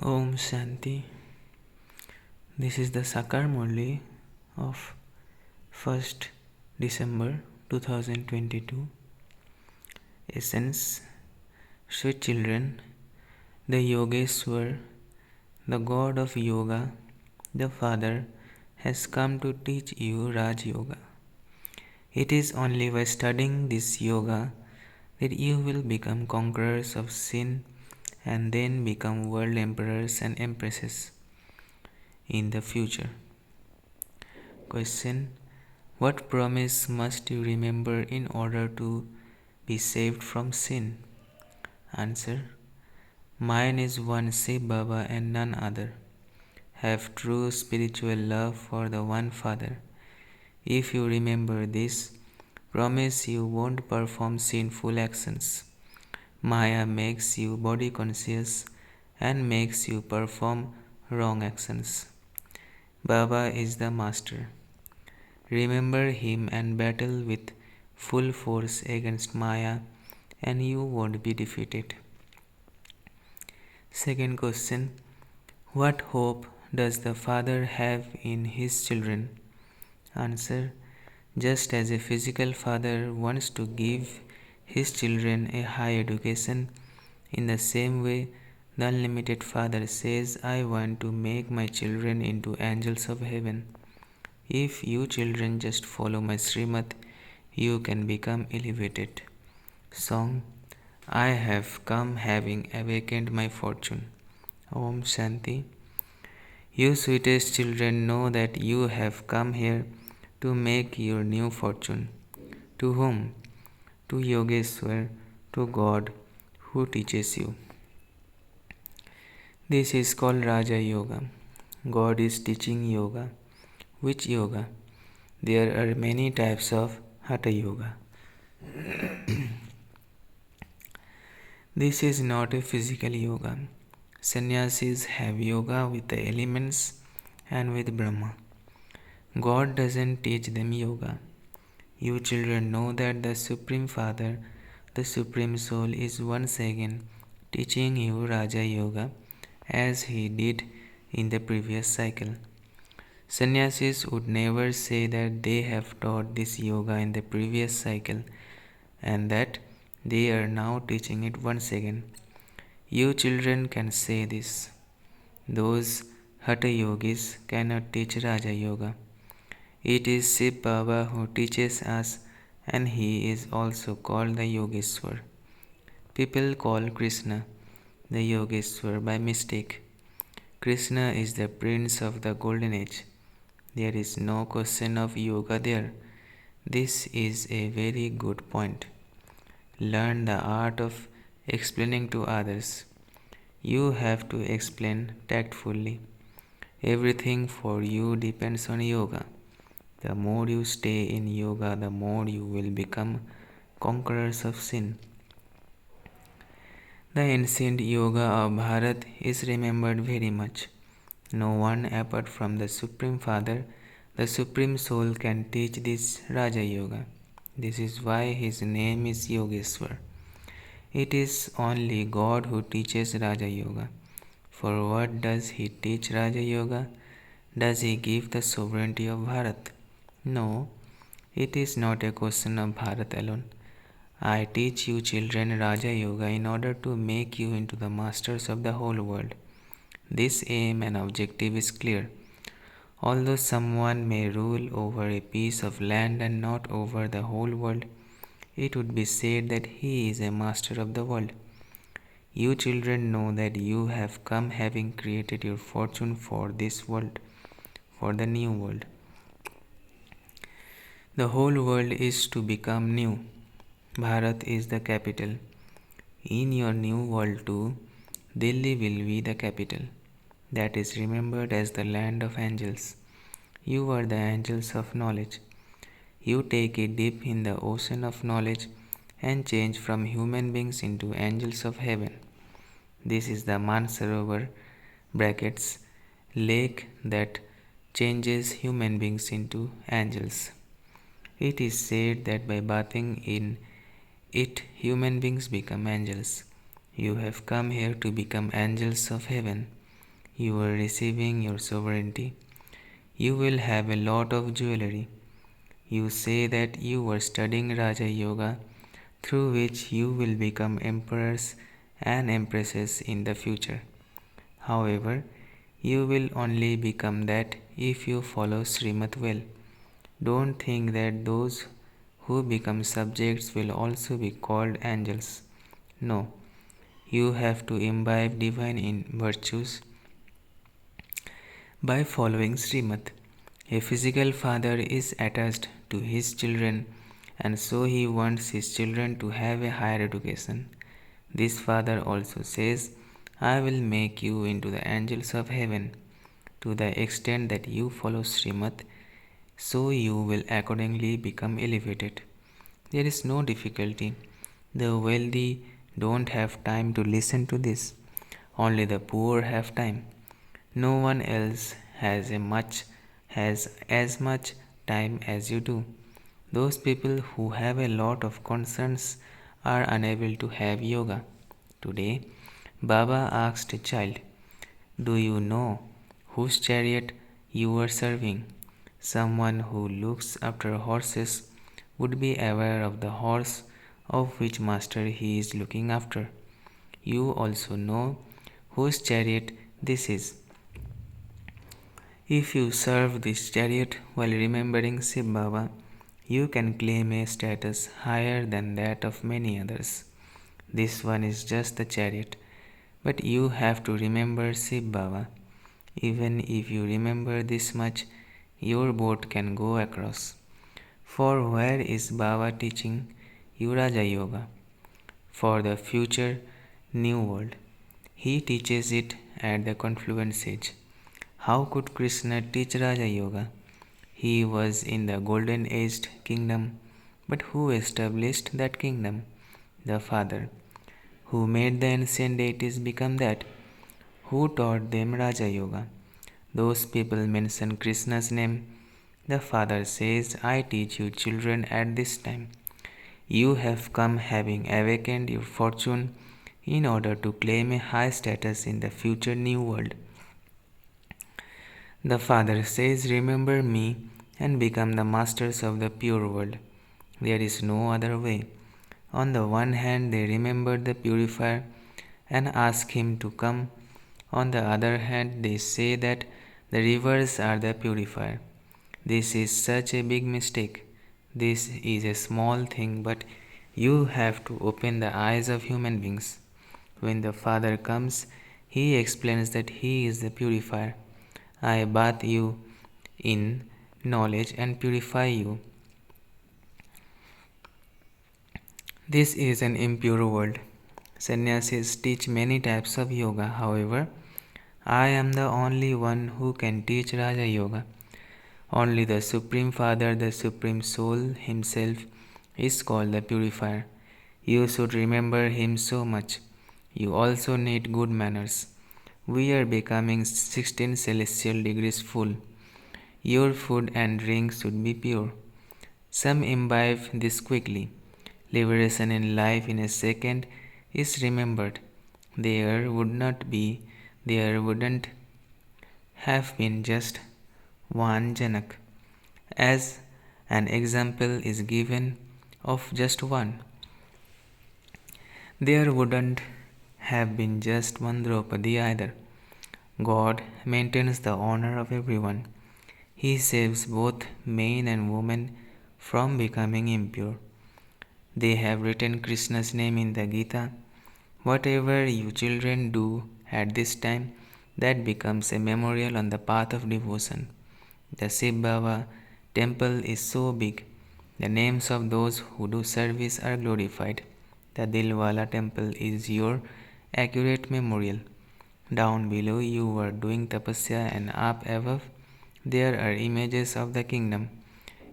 Om Shanti. This is the Sakar Murli of 1st December 2022. Essence. Sweet children, the Yogeshwar, the God of Yoga, the Father, has come to teach you Raj Yoga. It is only by studying this yoga that you will become conquerors of sin and then become world emperors and empresses in the future. Question. What promise must you remember in order to be saved from sin? Answer. Mine is one Shiv Baba and none other. Have true spiritual love for the one Father. If you remember this, promise you won't perform sinful actions. Maya makes you body conscious and makes you perform wrong actions. Baba is the master. Remember him and battle with full force against Maya, and you won't be defeated. Second question. What hope does the Father have in his children? Answer. Just as a physical father wants to give his children a high education, in the same way, the unlimited Father says, I want to make my children into angels of heaven. If you children just follow my Srimad, you can become elevated. Song. I have come having awakened my fortune. Om Shanti. You sweetest children know that you have come here to make your new fortune. To whom? To Yogeshwar, to God who teaches you. This is called Raja Yoga. God is teaching yoga. Which yoga? There are many types of Hatha Yoga. This is not a physical yoga. Sannyasis have yoga with the elements and with Brahma. God doesn't teach them yoga. You children know that the Supreme Father, the Supreme Soul, is once again teaching you Raja Yoga as he did in the previous cycle. Sannyasis would never say that they have taught this yoga in the previous cycle and that they are now teaching it once again. You children can say this. Those Hatha Yogis cannot teach Raja Yoga. It is Shiv Baba who teaches us, and he is also called the Yogeshwar. People call Krishna the Yogeshwar by mistake. Krishna is the prince of the golden age. There is no question of yoga there. This is a very good point. Learn the art of explaining to others. You have to explain tactfully. Everything for you depends on yoga. The more you stay in yoga, the more you will become conquerors of sin. The ancient yoga of Bharat is remembered very much. No one apart from the Supreme Father, the Supreme Soul, can teach this Raja Yoga. This is why his name is Yogeshwar. It is only God who teaches Raja Yoga. For what does he teach Raja Yoga? Does he give the sovereignty of Bharat? No, it is not a question of Bharat alone. I teach you children Raja Yoga in order to make you into the masters of the whole world. This aim and objective is clear. Although someone may rule over a piece of land and not over the whole world, it would be said that he is a master of the world. You children know that you have come having created your fortune for this world, for the new world. The whole world is to become new. Bharat is the capital. In your new world too, Delhi will be the capital. That is remembered as the land of angels. You are the angels of knowledge. You take a dip in the ocean of knowledge and change from human beings into angels of heaven. This is the Mansarovar brackets lake that changes human beings into angels. It is said that by bathing in it, human beings become angels. You have come here to become angels of heaven. You are receiving your sovereignty. You will have a lot of jewelry. You say that you are studying Raja Yoga, through which you will become emperors and empresses in the future. However, you will only become that if you follow Srimad well. Don't think that those who become subjects will also be called angels. No, you have to imbibe divine virtues by following Srimad. A physical father is attached to his children, and so he wants his children to have a higher education. This father also says, I will make you into the angels of heaven. To the extent that you follow Srimad, so you will accordingly become elevated. There is no difficulty. The wealthy don't have time to listen to this. Only the poor have time. No one else has as much time as you do. Those people who have a lot of concerns are unable to have yoga. Today, Baba asked a child, do you know whose chariot you are serving? Someone who looks after horses would be aware of the horse of which master he is looking after. You also know whose chariot this is. If you serve this chariot while remembering Shiv Baba, you can claim a status higher than that of many others. This one is just the chariot, but you have to remember Shiv Baba. Even if you remember this much, your boat can go across. For where is Baba teaching you Raja Yoga? For the future new world. He teaches it at the confluence age. How could Krishna teach Raja Yoga? He was in the golden aged kingdom, but who established that kingdom? The Father. Who made the ancient deities become that? Who taught them Raja Yoga? Those people mention Krishna's name. The Father says, I teach you children at this time. You have come having awakened your fortune in order to claim a high status in the future new world. The Father says, remember me and become the masters of the pure world. There is no other way. On the one hand, they remember the purifier and ask him to come. On the other hand, they say that the rivers are the purifier. This is such a big mistake. This is a small thing, but you have to open the eyes of human beings. When the Father comes, he explains that he is the purifier. I bathe you in knowledge and purify you. This is an impure world. Sannyasis teach many types of yoga. However, I am the only one who can teach Raja Yoga. Only the Supreme Father, the Supreme Soul himself, is called the purifier. You should remember him so much. You also need good manners. We are becoming 16 celestial degrees full. Your food and drink should be pure. Some imbibe this quickly. Liberation in life in a second is remembered. There wouldn't have been just one Janak. As an example is given of just one, there wouldn't have been just one Draupadi either. God maintains the honor of everyone. He saves both men and women from becoming impure. They have written Krishna's name in the Gita. Whatever you children do at this time, that becomes a memorial on the path of devotion. The Shiv Baba temple is so big. The names of those who do service are glorified. The Dilwala temple is your accurate memorial. Down below you are doing tapasya, and up above there are images of the kingdom.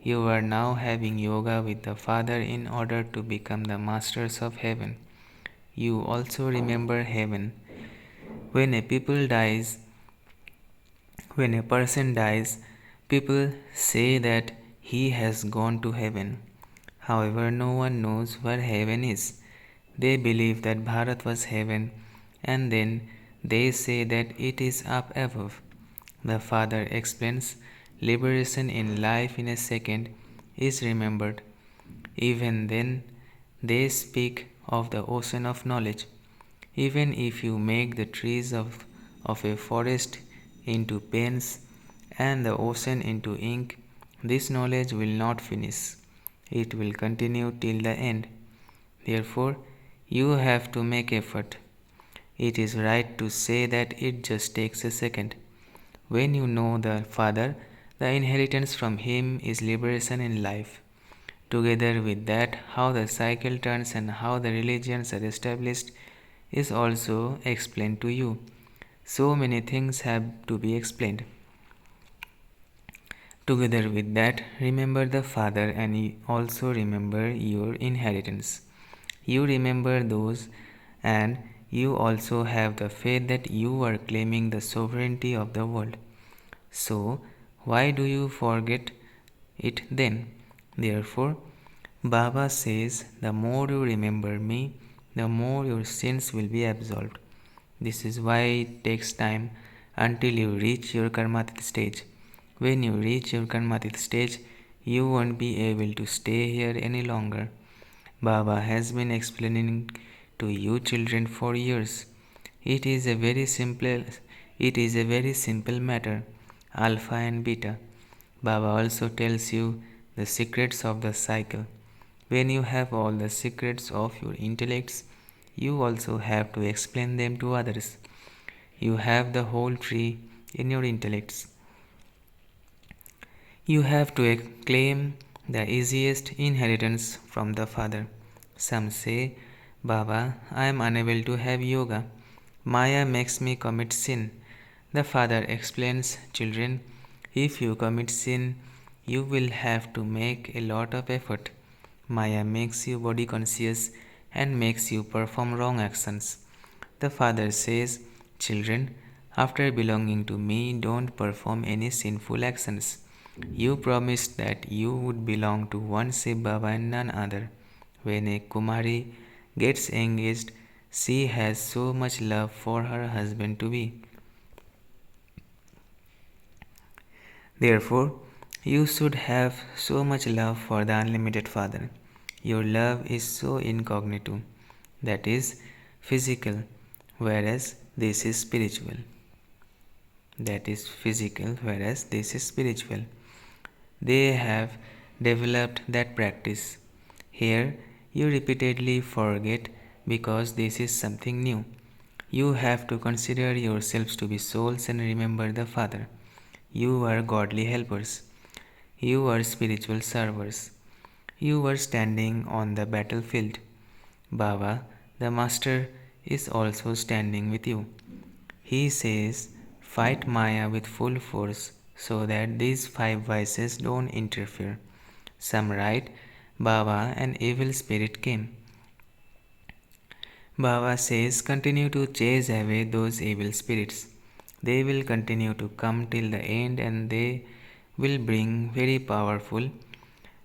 You are now having yoga with the Father in order to become the masters of heaven. You also remember heaven. When a person dies, people say that he has gone to heaven. However, no one knows where heaven is. They believe that Bharat was heaven, and then They say that it is up above. The Father explains liberation in life in a second is remembered. Even then, they speak of the ocean of knowledge. Even if you make the trees of a forest into pens and the ocean into ink, this knowledge will not finish. It will continue till the end. Therefore, you have to make effort. It is right to say that it just takes a second. When you know the Father, the inheritance from Him is liberation in life. Together with that, how the cycle turns and how the religions are established is also explained to you. So many things have to be explained. Together with that, remember the Father and also remember your inheritance. You remember those, and you also have the faith that you are claiming the sovereignty of the world. So, why do you forget it then? Therefore, Baba says, the more you remember me, the more your sins will be absolved. This is why it takes time until you reach your karmatit stage. When you reach your karmatit stage, you won't be able to stay here any longer. Baba has been explaining to you children for years. It is a very simple matter, alpha and beta. Baba also tells you the secrets of the cycle. When you have all the secrets of your intellects, you also have to explain them to others. You have the whole tree in your intellects. You have to claim the easiest inheritance from the Father. Some say, Baba, I am unable to have yoga. Maya makes me commit sin. The Father explains, children, if you commit sin, you will have to make a lot of effort. Maya makes you body conscious and makes you perform wrong actions. The Father says, children, after belonging to me, don't perform any sinful actions. You promised that you would belong to one Shiv Baba and none other. When a Kumari gets engaged, she has so much love for her husband to be. Therefore, you should have so much love for the unlimited Father. Your love is so incognito, that is physical, whereas this is spiritual. That is physical, whereas this is spiritual. They have developed that practice. Here, you repeatedly forget because this is something new. You have to consider yourselves to be souls and remember the Father. You are godly helpers. You are spiritual servers. You are standing on the battlefield. Baba, the Master, is also standing with you. He says, fight Maya with full force so that these five vices don't interfere. Some write, Baba, an evil spirit came. Baba says, continue to chase away those evil spirits. They will continue to come till the end and they will bring very powerful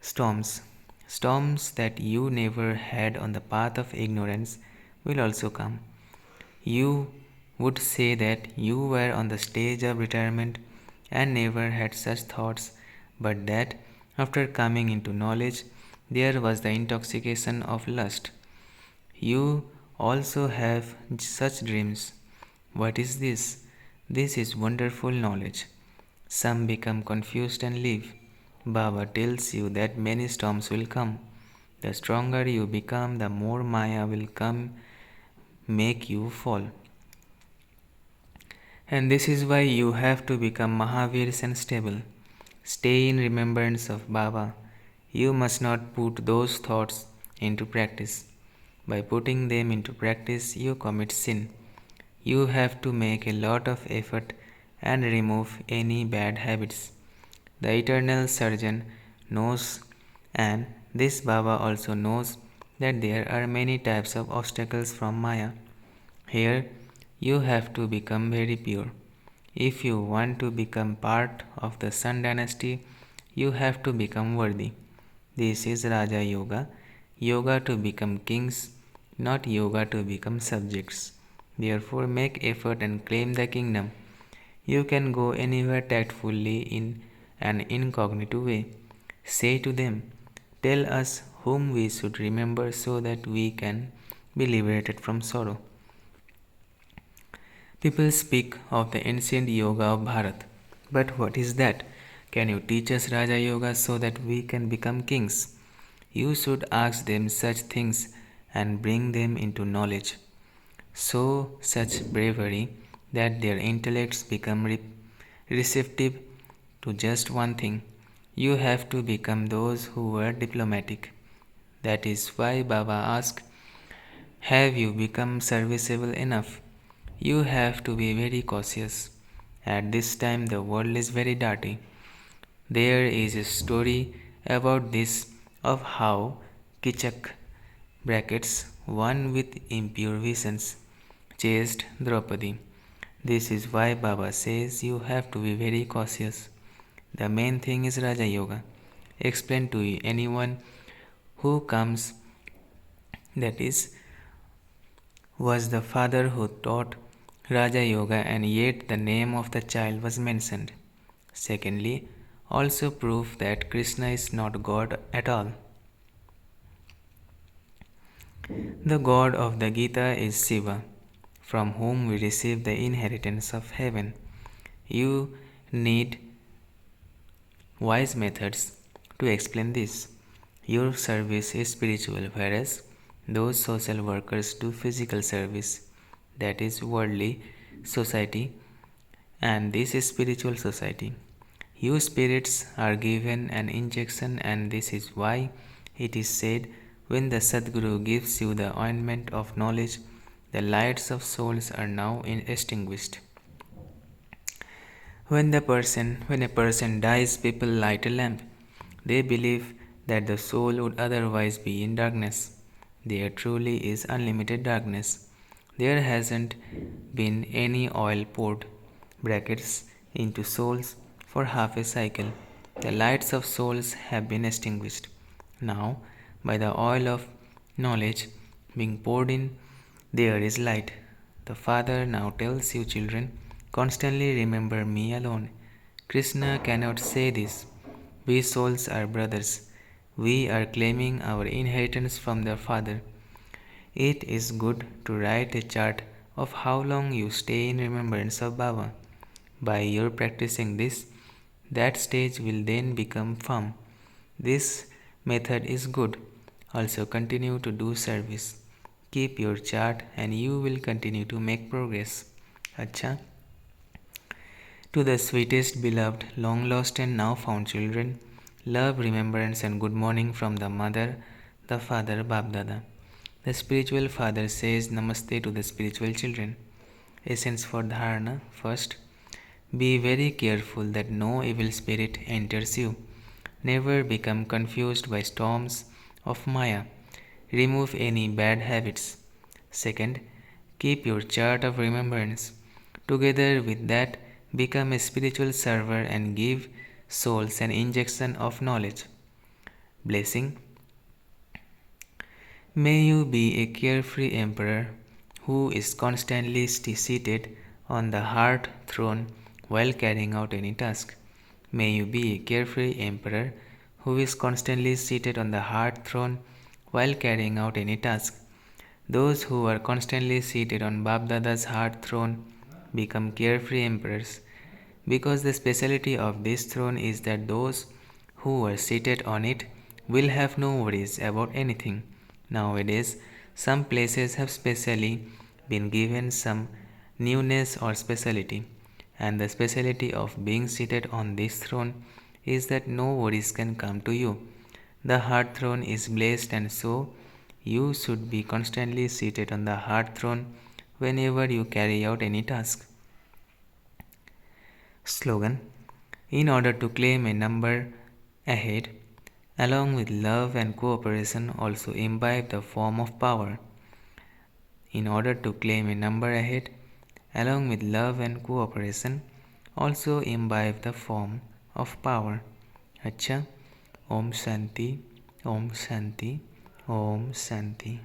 storms. Storms that you never had on the path of ignorance will also come. You would say that you were on the stage of retirement and never had such thoughts, but that after coming into knowledge, there was the intoxication of lust. You also have such dreams. What is this? This is wonderful knowledge. Some become confused and leave. Baba tells you that many storms will come. The stronger you become, the more Maya will come, make you fall. And this is why you have to become Mahavirs and stable. Stay in remembrance of Baba. You must not put those thoughts into practice. By putting them into practice, you commit sin. You have to make a lot of effort and remove any bad habits. The eternal surgeon knows, and this Baba also knows, that there are many types of obstacles from Maya. Here, you have to become very pure. If you want to become part of the Sun dynasty, you have to become worthy. This is Raja Yoga, yoga to become kings, not yoga to become subjects. Therefore, make effort and claim the kingdom. You can go anywhere tactfully in an incognito way. Say to them, tell us whom we should remember so that we can be liberated from sorrow. People speak of the ancient yoga of Bharat. But what is that? Can you teach us Raja Yoga so that we can become kings? You should ask them such things and bring them into knowledge. Show such bravery that their intellects become receptive to just one thing. You have to become those who were diplomatic. That is why Baba asked, have you become serviceable enough? You have to be very cautious. At this time, the world is very dirty. There is a story about this of how Kichak brackets one with impure visions chased Draupadi. This is why Baba says you have to be very cautious. The main thing is Raja Yoga. Explain to anyone who comes that is was the father who taught Raja Yoga and yet the name of the child was mentioned. Secondly, also prove that Krishna is not God at all. The God of the Gita is Shiva, from whom we receive the inheritance of heaven. You need wise methods to explain this. Your service is spiritual, whereas those social workers do physical service, that is worldly society, and this is spiritual society. You spirits are given an injection, and this is why it is said when the Sadguru gives you the ointment of knowledge, the lights of souls are now extinguished. When a person dies, people light a lamp. They believe that the soul would otherwise be in darkness. There truly is unlimited darkness. There hasn't been any oil poured brackets into souls for half a cycle. The lights of souls have been extinguished. Now, by the oil of knowledge being poured in, there is light. The Father now tells you, children, constantly remember me alone. Krishna cannot say this. We souls are brothers. We are claiming our inheritance from the Father. It is good to write a chart of how long you stay in remembrance of Baba. By your practicing this, that stage will then become firm. This method is good. Also continue to do service. Keep your chart and you will continue to make progress. Acha. To the sweetest, beloved, long lost and now found children, love, remembrance, and good morning from the mother, the father, Babdada. The spiritual father says Namaste to the spiritual children. Essence for Dharana. First, be very careful that no evil spirit enters you. Never become confused by storms of Maya. Remove any bad habits. Second, keep your chart of remembrance. Together with that, become a spiritual server and give souls an injection of knowledge. Blessing. May you be a carefree emperor who is constantly seated on the heart throne while carrying out any task. May you be a carefree emperor who is constantly seated on the heart throne while carrying out any task. Those who are constantly seated on Babdada's heart throne become carefree emperors, because the speciality of this throne is that those who are seated on it will have no worries about anything. Nowadays, some places have specially been given some newness or speciality, and the speciality of being seated on this throne is that no worries can come to you. The heart throne is blessed, and so you should be constantly seated on the heart throne whenever you carry out any task. Slogan. In order to claim a number ahead, along with love and cooperation, also imbibe the form of power. In order to claim a number ahead, along with love and cooperation, also imbibe the form of power. Acha. Om Shanti, Om Shanti, Om Shanti.